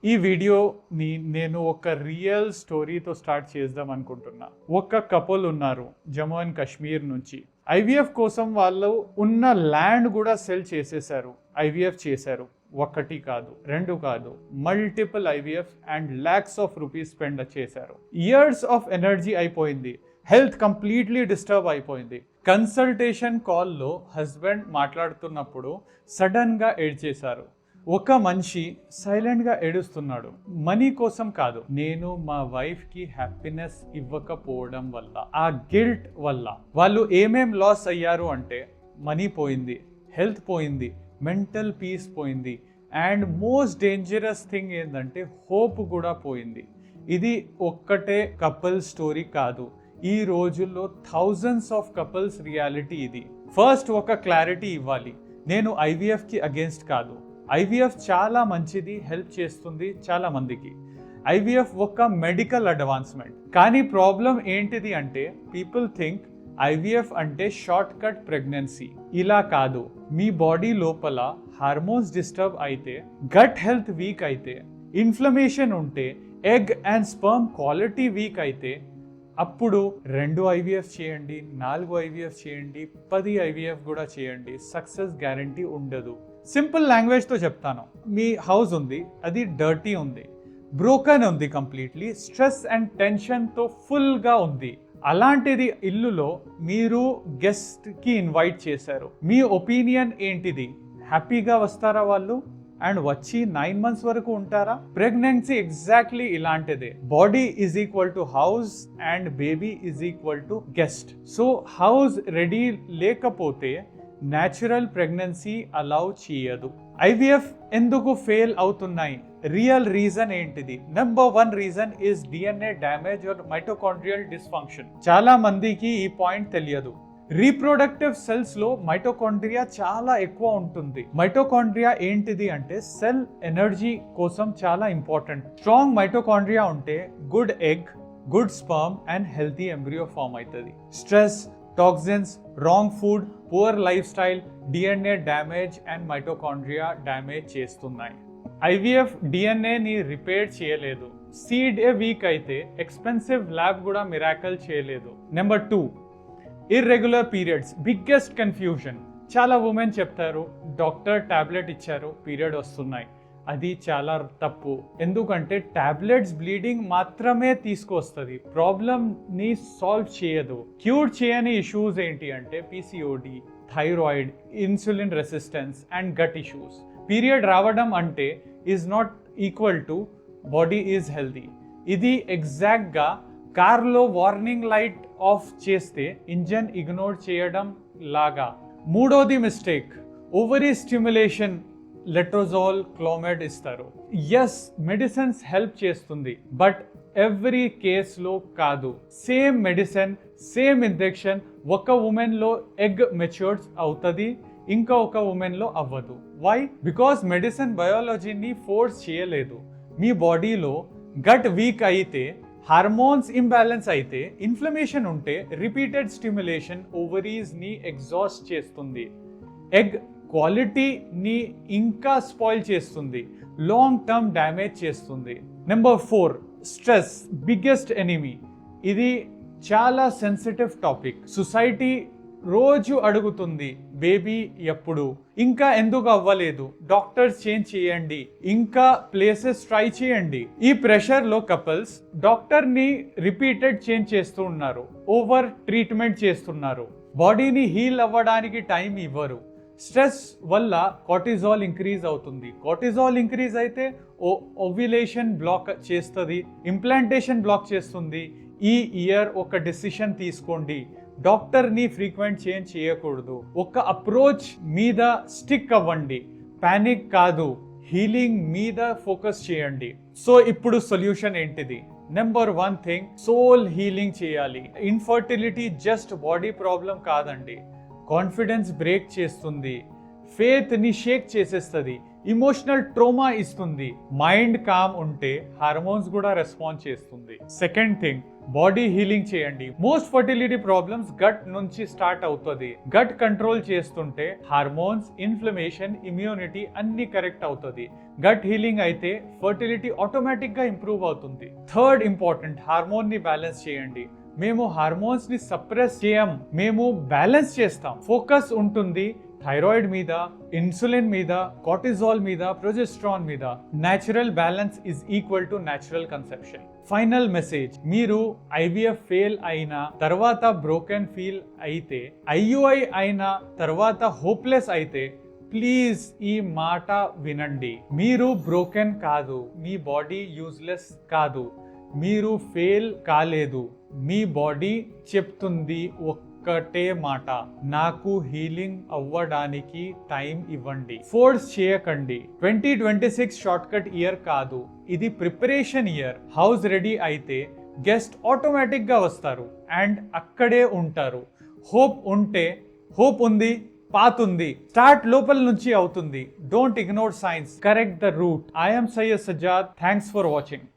ఈ వీడియోని నేను ఒక రియల్ స్టోరీతో స్టార్ట్ చేద్దాం అనుకుంటున్నా. ఒక కపుల్ ఉన్నారు జమ్మూ అండ్ కాశ్మీర్ నుంచి. ఐవీఎఫ్ కోసం వాళ్ళు ఉన్న ల్యాండ్ కూడా సెల్ చేసేసారు. ఐవీఎఫ్ చేశారు. ఒకటి కాదు, రెండు కాదు, multiple IVF and lakhs of rupees spend చేశారు. ఇయర్స్ ఆఫ్ ఎనర్జీ అయిపోయింది. హెల్త్ కంప్లీట్లీ డిస్టర్బ్ అయిపోయింది. కన్సల్టేషన్ కాల్లో హస్బెండ్ మాట్లాడుతున్నప్పుడు సడన్గా ఏడ్చేశారు. ఒక మనిషి సైలెంట్గా ఏడుస్తున్నాడు. మనీ కోసం కాదు, నేను మా వైఫ్కి హ్యాపీనెస్ ఇవ్వకపోవడం వల్ల, ఆ గిల్ట్ వల్ల వాళ్ళు ఏమేం లాస్ అయ్యారు అంటే మనీ పోయింది, హెల్త్ పోయింది, మెంటల్ పీస్ పోయింది, అండ్ మోస్ట్ డేంజరస్ థింగ్ ఏంటంటే హోప్ కూడా పోయింది. ఇది ఒక్కటే కపుల్ స్టోరీ కాదు, ఈ రోజుల్లో థౌజండ్స్ ఆఫ్ కపుల్స్ రియాలిటీ ఇది. ఫస్ట్ ఒక క్లారిటీ ఇవ్వాలి, నేను ఐవీఎఫ్కి అగేన్స్ట్ కాదు. ఐవీఎఫ్ చాలా మంచిది, హెల్ప్ చేస్తుంది చాలా మందికి. ఐవీఎఫ్ ఒక మెడికల్ అడ్వాన్స్మెంట్. కానీ ప్రాబ్లం ఏంటిది అంటే పీపుల్ థింక్ ఐవీఎఫ్ అంటే షార్ట్ కట్ ప్రెగ్నెన్సీ. ఇలా కాదు. మీ బాడీ లోపల హార్మోన్స్ డిస్టర్బ్ అయితే, గట్ హెల్త్ వీక్ అయితే, ఇన్ఫ్లమేషన్ ఉంటే, egg and sperm quality week అయితే అప్పుడు 2 ఐవీఎఫ్ చేయండి, 4 ఐవీఎఫ్ చేయండి, 10 ఐవీఎఫ్ కూడా చేయండి, సక్సెస్ గ్యారంటీ ఉండదు. సింపుల్ లాంగ్వేజ్తో చెప్తాను. మీ హౌస్ ఉంది, అది డర్టీ ఉంది, బ్రోకన్ ఉంది, కంప్లీట్లీ స్ట్రెస్ అండ్ టెన్షన్తో ఫుల్గా ఉంది. అలాంటిది ఇల్లులో మీరు గెస్ట్కి ఇన్వైట్ చేశారు. మీ ఒపీనియన్ ఏంటిది? హ్యాపీగా వస్తారా వాళ్ళు? అండ్ వచ్చి 9 months వరకు ఉంటారా? ప్రెగ్నెన్సీ ఎగ్జాక్ట్లీ ఇలాంటిదే. Body is equal to house and baby is equal to guest. So house ready లేకపోతే న్యాచురల్ ప్రెగ్నెన్సీ అలౌ చేయదు. ఐవీఎఫ్ ఎందుకు ఫెయిల్ అవుతున్నాయి? రియల్ రీజన్ ఏంటిది? Number 1 reason is DNA damage are mitochondrial dysfunction. చాలా మందికి ఈ point తెలియదు. రీప్రొడక్టివ్ సెల్స్ లో మైటోకాండ్రియా చాలా ఎక్కువ ఉంటుంది. మైటోకాండ్రియా ఏంటిది అంటే సెల్ ఎనర్జీ కోసం చాలా ఇంపార్టెంట్. స్ట్రాంగ్ మైటోకాండ్రియా ఉంటే good egg, good sperm and healthy embryo form అవుతుంది. Stress, toxins, wrong food, poor lifestyle DNA damage and mitochondria damage చేస్తున్నాయి. ఐవీఎఫ్ డిఎన్ఏని రిపేర్ చేయలేదు. సీడ్ ఏ వీక్ అయితే ఎక్స్పెన్సివ్ ల్యాబ్ కూడా మిరాకల్ చేయలేదు. Number 2, irregular periods. Biggest confusion. చాలా women చెప్తారు డాక్టర్ టాబ్లెట్ ఇచ్చారు, పీరియడ్ వస్తున్నాయి. అది చాలా తప్పు. ఎందుకంటే టాబ్లెట్స్ బ్లీడింగ్ మాత్రమే తీసుకొస్తుంది, ప్రాబ్లమ్ని సాల్వ్ చేయదు. క్యూర్ చేయని ఇష్యూస్ ఏంటి అంటే PCOD, thyroid, insulin resistance and gut issues. Period రావడం అంటే is not equal to body is healthy. ఇది ఎగ్జాక్ట్గా కార్లో వార్నింగ్ లైట్ ఆఫ్ చేస్తే ఇంజన్ ఇగ్నోర్ చేయడం లాగా. మూడోది mistake, ovary stimulation. Letrozole, clomid ఇస్తారు. ఎస్, మెడిసిన్స్ హెల్ప్ చేస్తుంది, బట్ ఎవ్రీ కేస్లో కాదు. సేమ్ మెడిసిన్, సేమ్ ఇంజెక్షన్ ఒక ఉమెన్లో ఎగ్ మెచ్యూర్స్ అవుతుంది, ఇంకా ఒక ఉమెన్లో అవ్వదు. వై? బికాస్ మెడిసిన్ బయాలజీని ఫోర్స్ చేయలేదు. మీ బాడీలో గట్ వీక్ అయితే, హార్మోన్స్ ఇంబ్యాలెన్స్ అయితే, ఇన్ఫ్లమేషన్ ఉంటే రిపీటెడ్ స్టిమ్యులేషన్ ఓవరీస్ని ఎగ్జాస్ట్ చేస్తుంది, ఎగ్ క్వాలిటీని ఇంకా స్పాయిల్ చేస్తుంది, లాంగ్ టర్మ్ డ్యామేజ్ చేస్తుంది. Number 4, stress. Biggest enemy. ఇది చాలా సెన్సిటివ్ టాపిక్. సొసైటీ రోజు అడుగుతుంది బేబీ ఎప్పుడు, ఇంకా ఎందుకు అవ్వలేదు, డాక్టర్స్ చేంజ్ చేయండి, ఇంకా ప్లేసెస్ ట్రై చేయండి. ఈ ప్రెషర్ లో కపుల్స్ డాక్టర్ ని రిపీటెడ్ చేంజ్ చేస్తూ ఉన్నారు, ఓవర్ ట్రీట్మెంట్ చేస్తున్నారు, బాడీని హీల్ అవ్వడానికి టైం ఇవ్వరు. స్ట్రెస్ వల్ల కార్టిజాల్ ఇంక్రీజ్ అవుతుంది. కార్టిజాల్ ఇంక్రీజ్ అయితే ఓవ్యులేషన్ బ్లాక్ చేస్తుంది, ఇంప్లాంటేషన్ బ్లాక్ చేస్తుంది. ఈ ఇయర్ ఒక డెసిషన్ తీసుకోండి, డాక్టర్ని ఫ్రీక్వెంట్ చేంజ్ చేయకూడదు. ఒక అప్రోచ్ మీద స్టిక్ అవ్వండి, పానిక్ కాదు, హీలింగ్ మీద ఫోకస్ చేయండి. సో ఇప్పుడు సొల్యూషన్ ఏంటిది? నెంబర్ 1 థింగ్, సోల్ హీలింగ్ చేయాలి. ఇన్ఫర్టిలిటీ జస్ట్ బాడీ ప్రాబ్లం కాదండి, కాన్ఫిడెన్స్ బ్రేక్ చేస్తుంది, ఫేత్ని షేక్ చేసేస్తుంది, ఇమోషనల్ ట్రోమా ఇస్తుంది. మైండ్ కామ్ ఉంటే హార్మోన్స్ కూడా రెస్పాన్స్ చేస్తుంది. సెకండ్ థింగ్, బాడీ హీలింగ్ చేయండి. మోస్ట్ ఫర్టిలిటీ ప్రాబ్లమ్స్ గట్ నుంచి స్టార్ట్ అవుతుంది. గట్ కంట్రోల్ చేస్తుంటే హార్మోన్స్, ఇన్ఫ్లమేషన్, ఇమ్యూనిటీ అన్ని కరెక్ట్ అవుతుంది. గట్ హీలింగ్ అయితే ఫర్టిలిటీ ఆటోమేటిక్ గా ఇంప్రూవ్ అవుతుంది. థర్డ్ ఇంపార్టెంట్, హార్మోన్ ని బ్యాలెన్స్ చేయండి. మేము హార్మోన్స్ ని సప్రెస్ చేయం, మేము బ్యాలెన్స్ చేస్తాం. ఫోకస్ ఉంటుంది థైరాయిడ్ మీద, ఇన్సులిన్ మీద, కార్టిజాల్ మీద, ప్రొజెస్ట్రాన్ మీద. Natural balance is equal to natural conception. Final message, మీరు ఐవీఎఫ్ ఫెయిల్ అయిన తర్వాత బ్రోకెన్ ఫీల్ అయితే, ఐయుఐ అయిన తర్వాత హోప్లెస్ అయితే ప్లీజ్ ఈ మాట వినండి. మీరు బ్రోకెన్ కాదు, మీ బాడీ యూజ్లెస్ కాదు, మీరు ఫెయిల్ కాలేదు. మీ బాడీ చెప్తుంది ఒక్కటే మాట, నాకు హీలింగ్ అవ్వడానికి టైం ఇవ్వండి. ఫోర్స్ చేయకండి. 2026 షార్ట్ కట్ ఇయర్ కాదు, ఇది ప్రిపరేషన్ ఇయర్. హౌస్ రెడీ అయితే గెస్ట్ ఆటోమేటిక్ గా వస్తారు అండ్ అక్కడే ఉంటారు. హోప్ ఉంటే, హోప్ ఉంది, పాత్ ఉంది, స్టార్ట్ లోపల నుంచి అవుతుంది. Don't ignore science, correct the route. I'm Syed Sajjad. Thanks for watching.